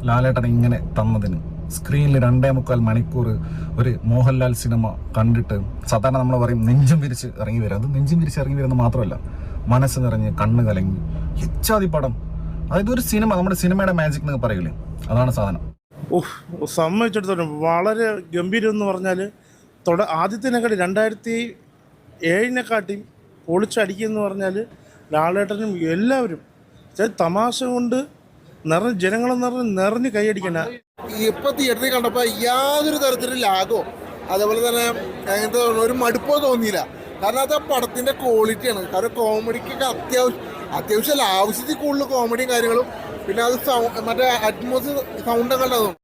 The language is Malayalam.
ലാലേട്ടൻ ഇങ്ങനെ തന്നതിന് സ്ക്രീനിൽ 2.25 മണിക്കൂർ ഒരു മോഹൻലാൽ സിനിമ കണ്ടിട്ട് സാധാരണ നമ്മൾ പറയും നെഞ്ചും വിരിച്ച് ഇറങ്ങി വരും. അത് നെഞ്ചും വിരിച്ച് ഇറങ്ങി വരുന്നത് മാത്രമല്ല, മനസ്സ് നിറഞ്ഞ് കണ്ണ് കലങ്ങി എച്ചാതി പടം. അതായത് ഒരു സിനിമ, നമ്മുടെ സിനിമയുടെ മാജിക് എന്നൊക്കെ പറയില്ലേ, അതാണ് സാധനം. സമ്മതിച്ചിടത്തോളം വളരെ ഗംഭീരം എന്ന് പറഞ്ഞാൽ ആദ്യത്തിനെക്കാട്ടി 2007 പൊളിച്ചടിക്കുമെന്ന് പറഞ്ഞാൽ ലാലേട്ടനും എല്ലാവരും തമാശ കൊണ്ട് ജനങ്ങളെ നിറഞ്ഞ് കൈയടിക്കണ. ഇപ്പൊ തിയേറ്ററിൽ കണ്ടപ്പോൾ യാതൊരു തരത്തിലും ലാഗോ അതേപോലെ തന്നെ അങ്ങനത്തെ ഒരു മടുപ്പോ തോന്നിയില്ല. കാരണം അത് പടത്തിന്റെ ക്വാളിറ്റിയാണ്. കാരണം കോമഡിക്കൊക്കെ അത്യാവശ്യം ആവശ്യത്തിൽ കൂടുതൽ കോമഡിയും കാര്യങ്ങളും, പിന്നെ അത് മറ്റേ അറ്റ്മോസ് സൗണ്ടൊക്കെ ഉണ്ടാകും.